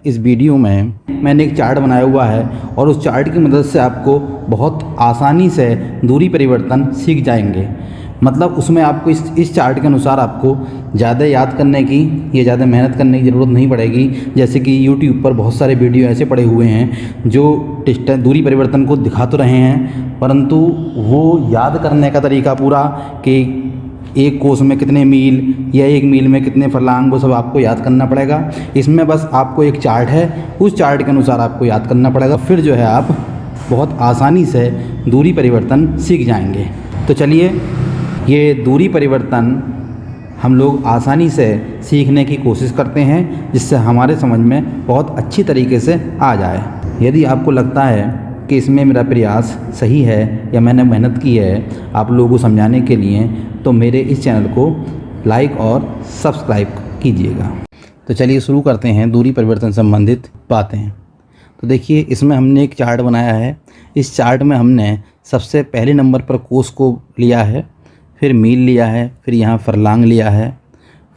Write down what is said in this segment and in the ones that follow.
इस वीडियो में मैंने एक चार्ट बनाया हुआ है और उस चार्ट की मदद से आपको बहुत आसानी से दूरी परिवर्तन सीख जाएंगे। मतलब उसमें आपको इस चार्ट के अनुसार आपको ज़्यादा याद करने की या ज़्यादा मेहनत करने की ज़रूरत नहीं पड़ेगी। जैसे कि यूट्यूब पर बहुत सारे वीडियो ऐसे पड़े हुए हैं जो दूरी परिवर्तन को दिखा तो रहे हैं, परंतु वो याद करने का तरीका पूरा कि एक कोस में कितने मील या एक मील में कितने फरलांग, वो सब आपको याद करना पड़ेगा। इसमें बस आपको एक चार्ट है, उस चार्ट के अनुसार आपको याद करना पड़ेगा, फिर जो है आप बहुत आसानी से दूरी परिवर्तन सीख जाएंगे। तो चलिए ये दूरी परिवर्तन हम लोग आसानी से सीखने की कोशिश करते हैं, जिससे हमारे समझ में बहुत अच्छी तरीके से आ जाए। यदि आपको लगता है कि इसमें मेरा प्रयास सही है या मैंने मेहनत की है आप लोगों को समझाने के लिए, तो मेरे इस चैनल को लाइक और सब्सक्राइब कीजिएगा। तो चलिए शुरू करते हैं दूरी परिवर्तन संबंधित बातें। तो देखिए इसमें हमने एक चार्ट बनाया है। इस चार्ट में हमने सबसे पहले नंबर पर कोस को लिया है, फिर मील लिया है, फिर यहाँ फरलांग लिया है,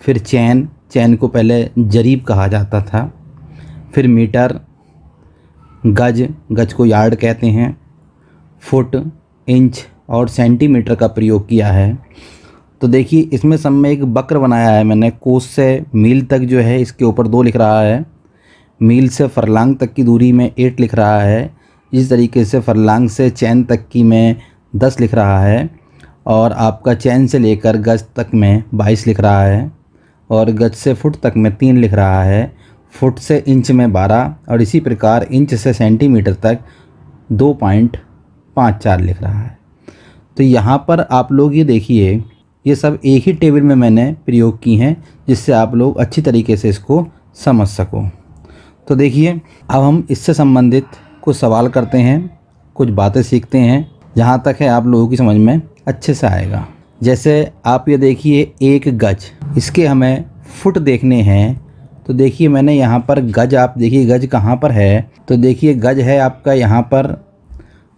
फिर चैन को पहले जरीब कहा जाता था, फिर मीटर, गज को यार्ड कहते हैं, फुट, इंच और सेंटीमीटर का प्रयोग किया है। तो देखिए इसमें सब में एक वक्र बनाया है मैंने। कोस से मील तक जो है इसके ऊपर 2 लिख रहा है, मील से फरलांग तक की दूरी में 8 लिख रहा है, इस तरीके से फरलांग से चैन तक की में 10 लिख रहा है, और आपका चैन से लेकर गज तक में 22 लिख रहा है, और गज से फुट तक में 3 लिख रहा है, फुट से इंच में 12, और इसी प्रकार इंच से सेंटीमीटर तक 2.54 लिख रहा है। तो यहाँ पर आप लोग ये देखिए, ये सब एक ही टेबल में मैंने प्रयोग की हैं, जिससे आप लोग अच्छी तरीके से इसको समझ सको। तो देखिए अब हम इससे संबंधित कुछ सवाल करते हैं, कुछ बातें सीखते हैं, जहाँ तक है आप लोगों की समझ में अच्छे से आएगा। जैसे आप ये देखिए एक गज, इसके हमें फुट देखने हैं। तो देखिए मैंने यहाँ पर गज, आप देखिए गज कहाँ पर है, तो देखिए गज है आपका यहाँ पर,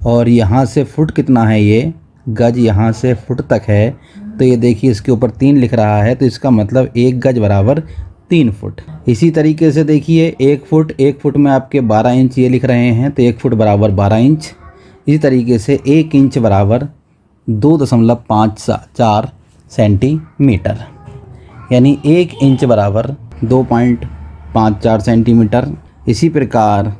और यहाँ से फुट कितना है, ये गज यहाँ से फुट तक है। तो ये देखिए इसके ऊपर 3 लिख रहा है, तो इसका मतलब 1 गज बराबर 3 फुट। इसी तरीके से देखिए 1 फुट में आपके 12 इंच ये लिख रहे हैं, तो 1 फुट बराबर 12 इंच। इसी तरीके से 1 इंच बराबर 2.54 सेंटीमीटर, यानी 1 इंच बराबर 2.54 सेंटीमीटर। इसी प्रकार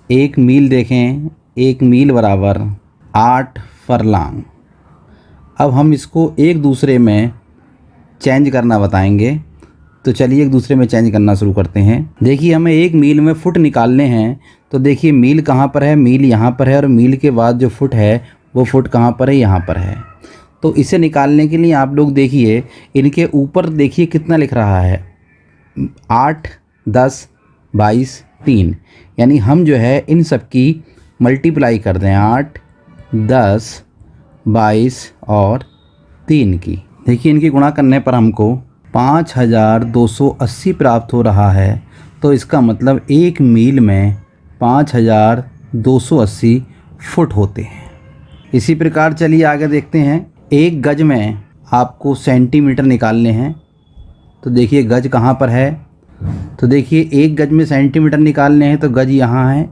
1 मील देखें, 1 मील बराबर 8 फरलांग। अब हम इसको एक दूसरे में चेंज करना बताएंगे। तो चलिए एक दूसरे में चेंज करना शुरू करते हैं। देखिए हमें 1 मील में फुट निकालने हैं। तो देखिए मील कहाँ पर है, मील यहाँ पर है, और मील के बाद जो फुट है वो फुट कहाँ पर है, यहाँ पर है। तो इसे निकालने के लिए आप लोग देखिए इनके ऊपर देखिए कितना लिख रहा है, 8, 10, 22, 3। यानी हम जो है इन सब की मल्टीप्लाई कर दें, 8, 10, 22 और 3 की। देखिए इनकी गुणा करने पर हमको 5280 प्राप्त हो रहा है। तो इसका मतलब 1 मील में 5280 फुट होते हैं। इसी प्रकार चलिए आगे देखते हैं। 1 गज में आपको सेंटीमीटर निकालने हैं। तो देखिए गज कहाँ पर है, तो देखिए 1 गज में सेंटीमीटर निकालने हैं, तो गज यहाँ है,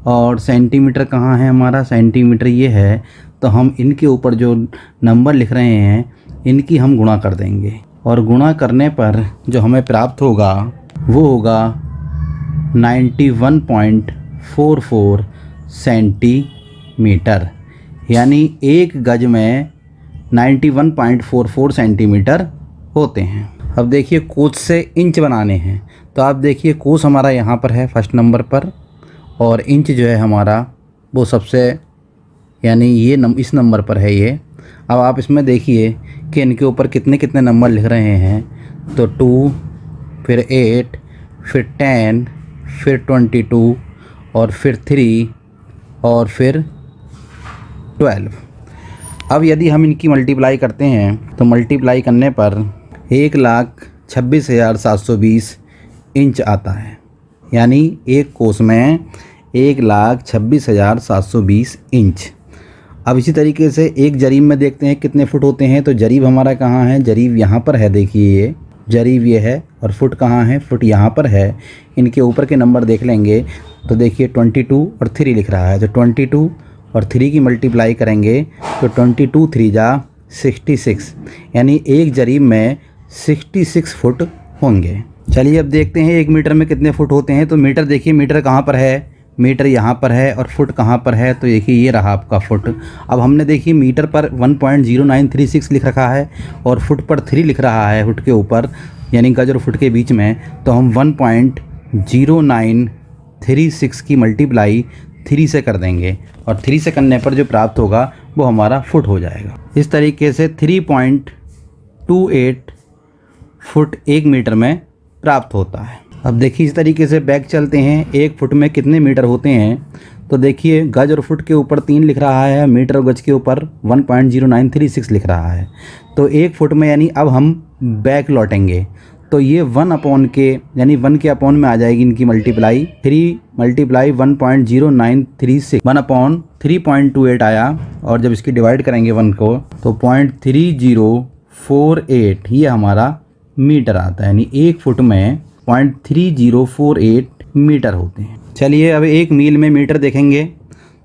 और सेंटीमीटर कहाँ है हमारा, सेंटीमीटर ये है। तो हम इनके ऊपर जो नंबर लिख रहे हैं इनकी हम गुणा कर देंगे, और गुणा करने पर जो हमें प्राप्त होगा वो होगा 91.44 सेंटीमीटर। यानी 1 गज में 91.44 सेंटीमीटर होते हैं। अब देखिए कोस से इंच बनाने हैं। तो आप देखिए कोस हमारा यहाँ पर है फर्स्ट नंबर पर, और इंच जो है हमारा वो सबसे, यानी ये इस नंबर पर है ये। अब आप इसमें देखिए कि इनके ऊपर कितने कितने नंबर लिख रहे हैं। तो 2, फिर 8, फिर 10, फिर 22, और फिर 3, और फिर 12। अब यदि हम इनकी मल्टीप्लाई करते हैं तो मल्टीप्लाई करने पर 1,26,720 इंच आता है। यानी एक कोस में 1,26,720 इंच। अब इसी तरीके से एक जरीब में देखते हैं कितने फुट होते हैं। तो जरीब हमारा कहाँ है, जरीब यहाँ पर है, देखिए ये। जरीब ये है और फुट कहाँ है, फुट यहाँ पर है। इनके ऊपर के नंबर देख लेंगे तो देखिए 22 और 3 लिख रहा है, तो 22 और 3 की मल्टीप्लाई करेंगे तो 22 3 जा 66, यानी एक जरीब में 66 फुट होंगे। चलिए अब देखते हैं 1 मीटर में कितने फुट होते हैं। तो मीटर देखिए, मीटर कहाँ पर है, मीटर यहाँ पर है और फुट कहाँ पर है, तो देखिए ये रहा आपका फुट। अब हमने देखिए मीटर पर 1.0936 लिख रखा है और फुट पर 3 लिख रहा है फुट के ऊपर, यानी गज और फुट के बीच में। तो हम 1.0936 की मल्टीप्लाई 3 से कर देंगे और 3 से करने पर जो प्राप्त होगा वो हमारा फुट हो जाएगा। इस तरीके से 3.28 फुट 1 मीटर में प्राप्त होता है। अब देखिए इस तरीके से बैक चलते हैं, 1 फुट में कितने मीटर होते हैं। तो देखिए गज और फुट के ऊपर 3 लिख रहा है, मीटर और गज के ऊपर 1.0936 लिख रहा है। तो 1 फुट में यानी अब हम बैक लौटेंगे तो ये 1 अपॉन के यानी 1 के अपॉन में आ जाएगी इनकी मल्टीप्लाई। 3 मल्टीप्लाई 1.0936 1 अपॉन 3.28 आया, और जब इसकी डिवाइड करेंगे 1 को तो 0.3048 ये हमारा मीटर आता है, यानी 1 फुट में 0.3048 मीटर होते हैं। चलिए अब 1 मील में मीटर देखेंगे।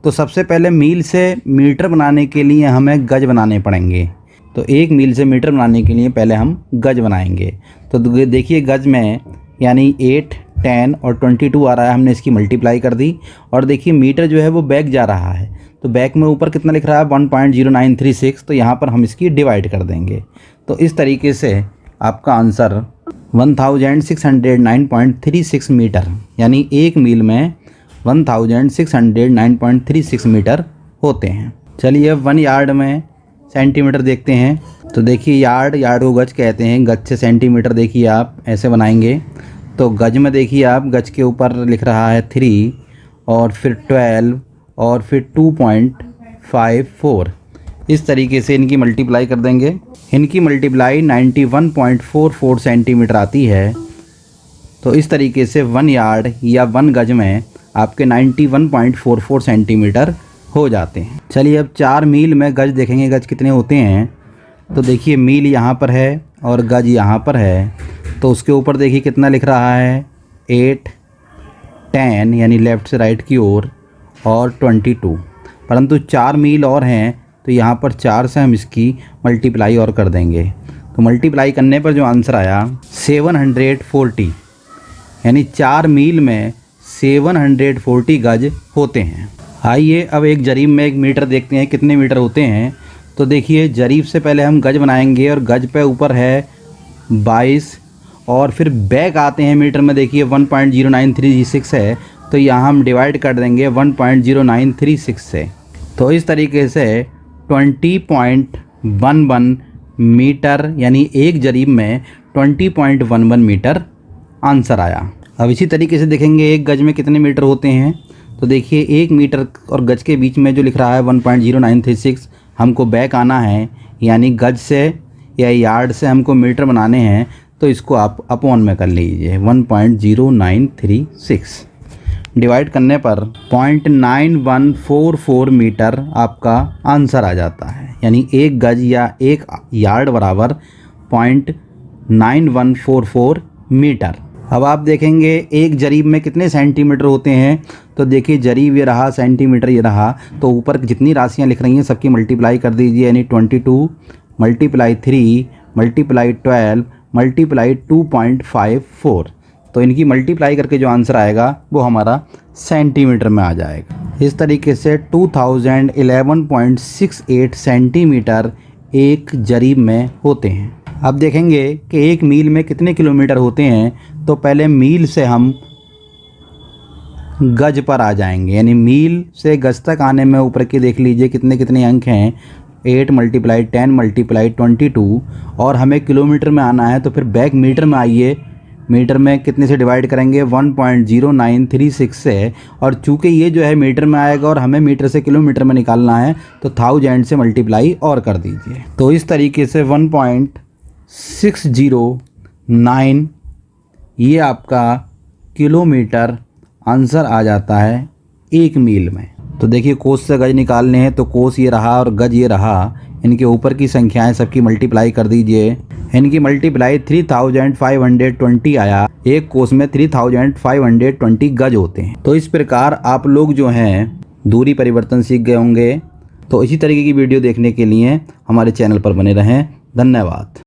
तो सबसे पहले मील से मीटर बनाने के लिए हमें गज बनाने पड़ेंगे। तो 1 मील से मीटर बनाने के लिए पहले हम गज बनाएंगे। तो देखिए गज में यानी 8, 10 और 22 आ रहा है, हमने इसकी मल्टीप्लाई कर दी। और देखिए मीटर जो है वो बैक जा रहा है, तो बैक में ऊपर कितना लिख रहा है 1.0936, तो यहाँ पर हम इसकी डिवाइड कर देंगे। तो इस तरीके से आपका आंसर 1609.36 मीटर, यानी 1 मील में 1609.36 मीटर होते हैं। चलिए अब 1 यार्ड में सेंटीमीटर देखते हैं। तो देखिए यार्ड को गज कहते हैं, गज से सेंटीमीटर देखिए आप ऐसे बनाएंगे। तो गज में देखिए आप गज के ऊपर लिख रहा है 3 और फिर 12 और फिर 2.54, इस तरीके से इनकी मल्टीप्लाई कर देंगे। इनकी मल्टीप्लाई 91.44 सेंटीमीटर आती है। तो इस तरीके से 1 यार्ड या 1 गज में आपके 91.44 सेंटीमीटर हो जाते हैं। चलिए अब 4 मील में गज देखेंगे, गज कितने होते हैं। तो देखिए मील यहाँ पर है और गज यहाँ पर है, तो उसके ऊपर देखिए कितना लिख रहा है 8, 10 यानी लेफ़्ट से राइट की ओर और 22, परंतु 4 मील और हैं तो यहाँ पर 4 से हम इसकी मल्टीप्लाई और कर देंगे। तो मल्टीप्लाई करने पर जो आंसर आया 740, यानी 4 मील में 740 गज होते हैं। आइए अब एक जरीब में 1 मीटर देखते हैं कितने मीटर होते हैं। तो देखिए जरीब से पहले हम गज बनाएंगे और गज पे ऊपर है 22 और फिर बैक आते हैं मीटर में, देखिए 1.0936 है, तो यहाँ हम डिवाइड कर देंगे 1.0936 से। तो इस तरीके से 20.11 मीटर, यानी एक जरीब में 20.11 मीटर आंसर आया। अब इसी तरीके से देखेंगे 1 गज में कितने मीटर होते हैं। तो देखिए 1 मीटर और गज के बीच में जो लिख रहा है 1.0936, हमको बैक आना है, यानी गज से या यार्ड से हमको मीटर बनाने हैं, तो इसको आप अपॉन में कर लीजिए 1.0936 डिवाइड करने पर 0.9144 मीटर आपका आंसर आ जाता है, यानी 1 गज या 1 यार्ड बराबर 0.9144 मीटर। अब आप देखेंगे 1 जरीब में कितने सेंटीमीटर होते हैं। तो देखिए जरीब ये रहा, सेंटीमीटर ये रहा, तो ऊपर जितनी राशियाँ लिख रही हैं सबकी मल्टीप्लाई कर दीजिए, यानी 22 मल्टीप्लाई 3 मल्टीप्लाई 12 मल्टीप्लाई 2.54। तो इनकी मल्टीप्लाई करके जो आंसर आएगा वो हमारा सेंटीमीटर में आ जाएगा। इस तरीके से 2011.68 सेंटीमीटर 1 जरीब में होते हैं। अब देखेंगे कि 1 मील में कितने किलोमीटर होते हैं। तो पहले मील से हम गज पर आ जाएंगे, यानी मील से गज तक आने में ऊपर के देख लीजिए कितने कितने अंक हैं, 8 मल्टीप्लाई 10 मल्टीप्लाई 22, और हमें किलोमीटर में आना है। तो फिर बैक मीटर में आइए, मीटर में कितने से डिवाइड करेंगे 1.0936 से, और चूँकि ये जो है मीटर में आएगा और हमें मीटर से किलोमीटर में निकालना है तो 1000 से मल्टीप्लाई और कर दीजिए। तो इस तरीके से 1.609 ये आपका किलोमीटर आंसर आ जाता है 1 मील में। तो देखिए कोस से गज निकालने हैं तो कोस ये रहा और गज ये रहा, इनके ऊपर की संख्याएं सबकी मल्टीप्लाई कर दीजिए। इनकी मल्टीप्लाई 3520 आया। एक कोस में 3520 गज होते हैं। तो इस प्रकार आप लोग जो हैं दूरी परिवर्तन सीख गए होंगे। तो इसी तरीके की वीडियो देखने के लिए हमारे चैनल पर बने रहें। धन्यवाद।